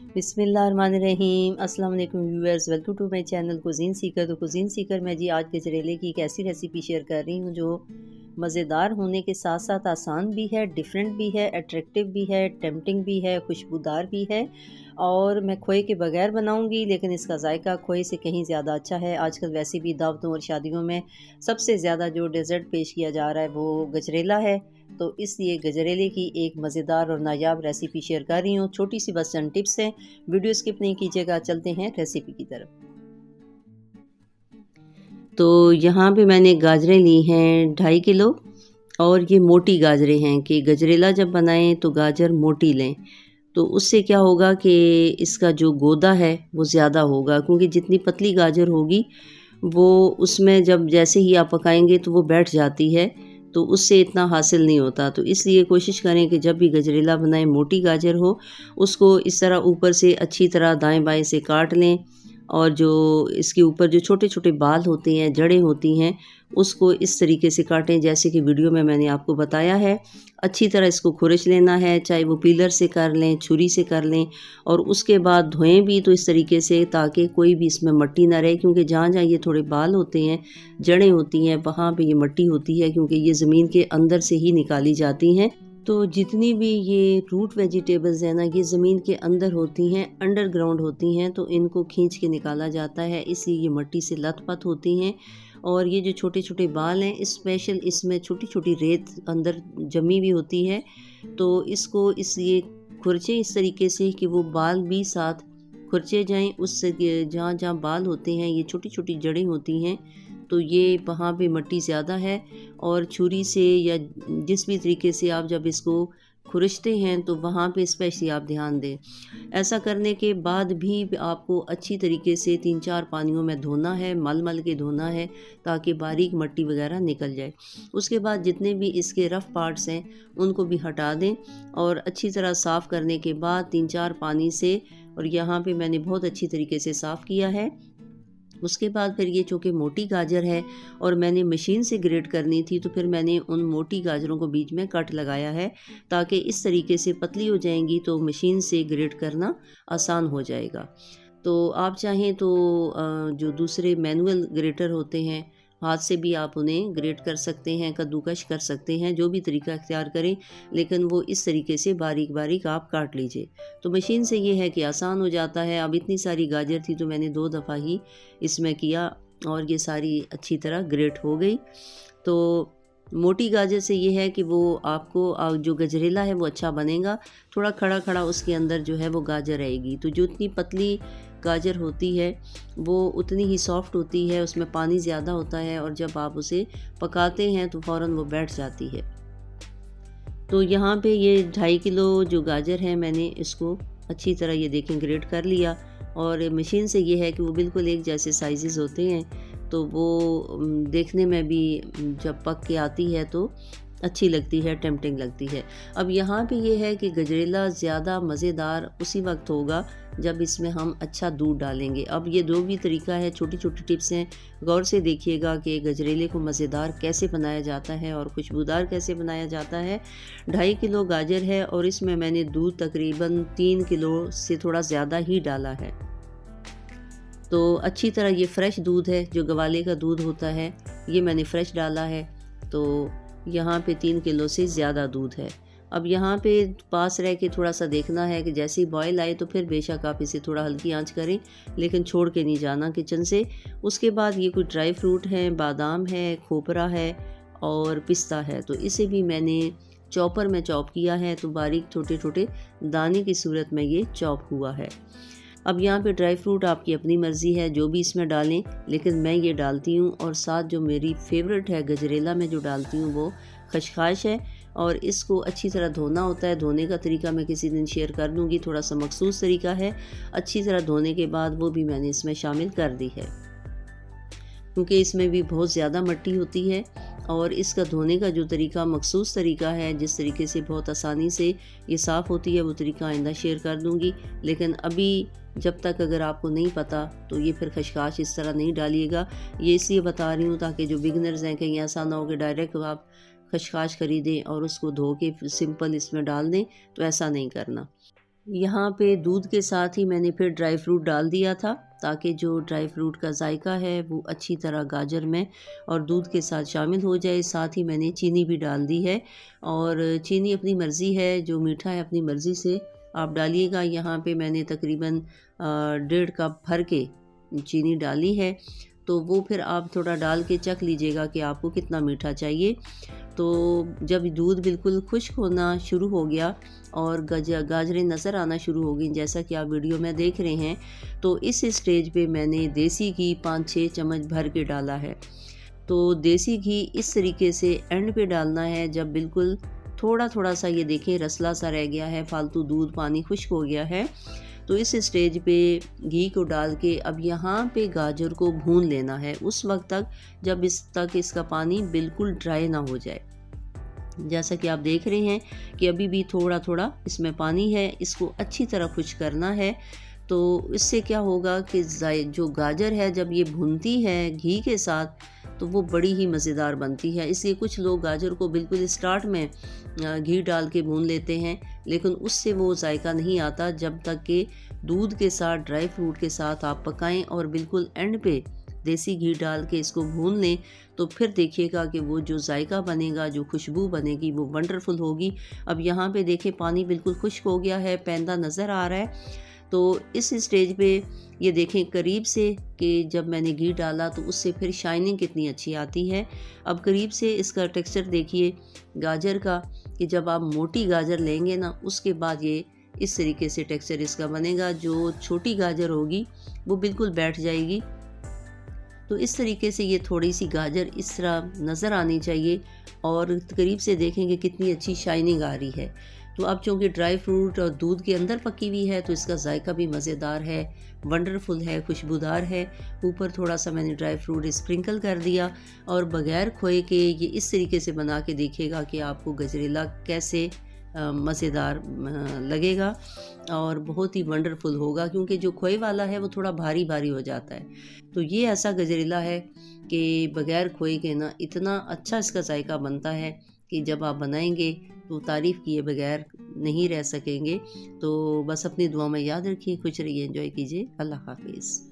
बिस्मिल्लाहिर्रहमानिर्रहीम। अस्सलाम वालेकुम viewers, welcome to my channel cuisine seeker. तो कुज़ीन सीकर में जी आज गजरेले की एक ऐसी रेसिपी शेयर कर रही हूँ जो मज़ेदार होने के साथ साथ आसान भी है, डिफरेंट भी है, अट्रैक्टिव भी है, टेम्पटिंग भी है, खुशबूदार भी है। और मैं खोए के बगैर बनाऊंगी, लेकिन इसका जायका खोए से कहीं ज़्यादा अच्छा है। आजकल वैसे भी दावतों और शादियों में सबसे ज़्यादा जो डेज़र्ट पेश किया जा रहा है वो गजरेला है। तो इसलिए गजरेले की एक मज़ेदार और नायाब रेसिपी शेयर कर रही हूँ। छोटी सी बस चंद टिप्स हैं, वीडियो स्किप नहीं कीजिएगा। चलते हैं रेसिपी की तरफ। तो यहाँ पे मैंने गाजरें ली हैं 2.5 किलो, और ये मोटी गाजरें हैं कि गजरेला जब बनाएं तो गाजर मोटी लें। तो उससे क्या होगा कि इसका जो गोदा है वो ज़्यादा होगा, क्योंकि जितनी पतली गाजर होगी वो उसमें जब जैसे ही आप पकाएंगे तो वो बैठ जाती है, तो उससे इतना हासिल नहीं होता। तो इसलिए कोशिश करें कि जब भी गजरेला बनाएं मोटी गाजर हो, उसको इस तरह ऊपर से अच्छी तरह दाएं बाएं से काट लें, और जो इसके ऊपर जो छोटे छोटे बाल होते हैं, जड़ें होती हैं, उसको इस तरीके से काटें जैसे कि वीडियो में मैंने आपको बताया है। अच्छी तरह इसको खुरच लेना है, चाहे वो पीलर से कर लें, छुरी से कर लें, और उसके बाद धोएं भी तो इस तरीके से ताकि कोई भी इसमें मिट्टी ना रहे, क्योंकि जहाँ जहाँ ये थोड़े बाल होते हैं, जड़ें होती हैं, वहाँ पे ये मिट्टी होती है, क्योंकि ये ज़मीन के अंदर से ही निकाली जाती हैं। तो जितनी भी ये रूट वेजिटेबल्स हैं ना, ये ज़मीन के अंदर होती हैं, अंडरग्राउंड होती हैं, तो इनको खींच के निकाला जाता है, इसलिए ये मिट्टी से लथपथ होती हैं। और ये जो छोटे छोटे बाल हैं, स्पेशल इसमें छोटी छोटी रेत अंदर जमी हुई होती है। तो इसको इसलिए खुरचें इस तरीके से कि वो बाल भी साथ खुरचे जाएं। उससे जहाँ जहाँ बाल होते हैं, ये छोटी छोटी जड़ें होती हैं, तो ये वहाँ पे मिट्टी ज़्यादा है। और छुरी से या जिस भी तरीके से आप जब इसको खुरचते हैं तो वहाँ पे स्पेशली आप ध्यान दें। ऐसा करने के बाद भी आपको अच्छी तरीके से 3-4 पानियों में धोना है, मल मल के धोना है, ताकि बारीक मिट्टी वगैरह निकल जाए। उसके बाद जितने भी इसके रफ़ पार्ट्स हैं उनको भी हटा दें, और अच्छी तरह साफ़ करने के बाद 3-4 पानी से, और यहाँ पे मैंने बहुत अच्छी तरीके से साफ़ किया है। उसके बाद फिर ये चूँकि मोटी गाजर है और मैंने मशीन से ग्रेट करनी थी, तो फिर मैंने उन मोटी गाजरों को बीच में कट लगाया है, ताकि इस तरीके से पतली हो जाएंगी तो मशीन से ग्रेट करना आसान हो जाएगा। तो आप चाहें तो जो दूसरे मैनुअल ग्रेटर होते हैं, हाथ से भी आप उन्हें ग्रेट कर सकते हैं, कद्दूकश कर सकते हैं, जो भी तरीका इख्तियार करें, लेकिन वो इस तरीके से बारीक बारीक आप काट लीजिए। तो मशीन से ये है कि आसान हो जाता है। अब इतनी सारी गाजर थी तो मैंने 2 दफ़ा ही इसमें किया, और ये सारी अच्छी तरह ग्रेट हो गई। तो मोटी गाजर से ये है कि वो आपको जो गजरेला है वो अच्छा बनेगा। थोड़ा खड़ा खड़ा उसके अंदर जो है वो गाजर रहेगी। तो जो इतनी पतली गाजर होती है वो उतनी ही सॉफ्ट होती है, उसमें पानी ज़्यादा होता है, और जब आप उसे पकाते हैं तो फ़ौरन वो बैठ जाती है। तो यहाँ पे ये 2.5 किलो जो गाजर है, मैंने इसको अच्छी तरह ये देखें ग्रेट कर लिया। और मशीन से ये है कि वो बिल्कुल एक जैसे साइजेस होते हैं, तो वो देखने में भी जब पक के आती है तो अच्छी लगती है, टेम्पटिंग लगती है। अब यहाँ पे ये है कि गजरेला ज़्यादा मज़ेदार उसी वक्त होगा जब इसमें हम अच्छा दूध डालेंगे। अब ये दो भी तरीका है, छोटी छोटी टिप्स हैं, गौर से देखिएगा कि गजरेले को मज़ेदार कैसे बनाया जाता है और खुशबूदार कैसे बनाया जाता है। 2.5 किलो गाजर है और इसमें मैंने दूध तकरीबन 3 किलो से थोड़ा ज़्यादा ही डाला है। तो अच्छी तरह ये फ़्रेश दूध है, जो गवाले का दूध होता है, ये मैंने फ़्रेश डाला है। तो यहाँ पे 3 किलो से ज़्यादा दूध है। अब यहाँ पे पास रह के थोड़ा सा देखना है कि जैसे ही बॉयल आए तो फिर बेशक आप इसे थोड़ा हल्की आंच करें, लेकिन छोड़ के नहीं जाना किचन से। उसके बाद ये कुछ ड्राई फ्रूट हैं, बादाम है, खोपरा है और पिस्ता है, तो इसे भी मैंने चॉपर में चॉप किया है। तो बारीक छोटे छोटे दाने की सूरत में ये चॉप हुआ है। अब यहाँ पे ड्राई फ्रूट आपकी अपनी मर्ज़ी है, जो भी इसमें डालें, लेकिन मैं ये डालती हूँ। और साथ जो मेरी फेवरेट है गजरेला में जो डालती हूँ वो खशखाश है। और इसको अच्छी तरह धोना होता है। धोने का तरीका मैं किसी दिन शेयर कर दूँगी, थोड़ा सा मखसूस तरीका है। अच्छी तरह धोने के बाद वो भी मैंने इसमें शामिल कर दी है, क्योंकि इसमें भी बहुत ज़्यादा मिट्टी होती है। और इसका धोने का जो तरीका मखसूस तरीका है, जिस तरीके से बहुत आसानी से ये साफ़ होती है, वो तरीका आइंदा शेयर कर दूँगी। लेकिन अभी जब तक अगर आपको नहीं पता तो ये फिर खशखाश इस तरह नहीं डालिएगा। ये इसलिए बता रही हूँ ताकि जो बिगनर्स हैं, कहीं ऐसा ना हो कि डायरेक्ट आप खशखाश खरीदें और उसको धो के सिंपल इसमें डाल दें, तो ऐसा नहीं करना। यहाँ पे दूध के साथ ही मैंने फिर ड्राई फ्रूट डाल दिया था, ताकि जो ड्राई फ्रूट का जायका है वो अच्छी तरह गाजर में और दूध के साथ शामिल हो जाए। साथ ही मैंने चीनी भी डाल दी है, और चीनी अपनी मर्ज़ी है, जो मीठा है अपनी मर्ज़ी से आप डालिएगा। यहाँ पे मैंने तकरीबन 1.5 कप भर के चीनी डाली है, तो वो फिर आप थोड़ा डाल के चख लीजिएगा कि आपको कितना मीठा चाहिए। तो जब दूध बिल्कुल खुश्क होना शुरू हो गया और गाजरें नज़र आना शुरू हो गई, जैसा कि आप वीडियो में देख रहे हैं, तो इस स्टेज पे मैंने देसी घी 5-6 चम्मच भर के डाला है। तो देसी घी इस तरीके से एंड पे डालना है जब बिल्कुल थोड़ा थोड़ा सा ये देखें रसला सा रह गया है, फालतू दूध पानी खुश्क हो गया है। तो इस स्टेज पे घी को डाल के अब यहाँ पे गाजर को भून लेना है उस वक्त तक जब इसका पानी बिल्कुल ड्राई ना हो जाए। जैसा कि आप देख रहे हैं कि अभी भी थोड़ा थोड़ा इसमें पानी है, इसको अच्छी तरह खुश करना है। तो इससे क्या होगा कि जो गाजर है जब ये भुनती है घी के साथ तो वो बड़ी ही मज़ेदार बनती है। इसलिए कुछ लोग गाजर को बिल्कुल स्टार्ट में घी डाल के भून लेते हैं, लेकिन उससे वो जायका नहीं आता जब तक कि दूध के साथ ड्राई फ्रूट के साथ आप पकाएं और बिल्कुल एंड पे देसी घी डाल के इसको भून लें। तो फिर देखिएगा कि वो जो जायका बनेगा, जो खुशबू बनेगी वो वंडरफुल होगी। अब यहाँ पे देखें पानी बिल्कुल खुश्क हो गया है, पैंदा नज़र आ रहा है। तो इस स्टेज पे ये देखें करीब से कि जब मैंने घी डाला तो उससे फिर शाइनिंग कितनी अच्छी आती है। अब करीब से इसका टेक्सचर देखिए गाजर का, कि जब आप मोटी गाजर लेंगे ना उसके बाद ये इस तरीके से टेक्सचर इसका बनेगा। जो छोटी गाजर होगी वो बिल्कुल बैठ जाएगी। तो इस तरीके से ये थोड़ी सी गाजर इस तरह नज़र आनी चाहिए और करीब से देखेंगे कितनी अच्छी शाइनिंग आ रही है। तो अब चूँकि ड्राई फ्रूट और दूध के अंदर पकी हुई है तो इसका जायका भी मज़ेदार है, वंडरफुल है, खुशबूदार है। ऊपर थोड़ा सा मैंने ड्राई फ्रूट स्प्रिंकल कर दिया और बग़ैर खोए के ये इस तरीके से बना के देखिएगा कि आपको गजरेला कैसे मज़ेदार लगेगा और बहुत ही वंडरफुल होगा, क्योंकि जो खोए वाला है वो थोड़ा भारी भारी हो जाता है। तो ये ऐसा गजरेला है कि बग़ैर खोए के ना इतना अच्छा इसका जायका बनता है कि जब आप बनाएंगे तो तारीफ़ किए बगैर नहीं रह सकेंगे। तो बस अपनी दुआ में याद रखिए, खुश रहिए, एंजॉय कीजिए। अल्लाह हाफिज़।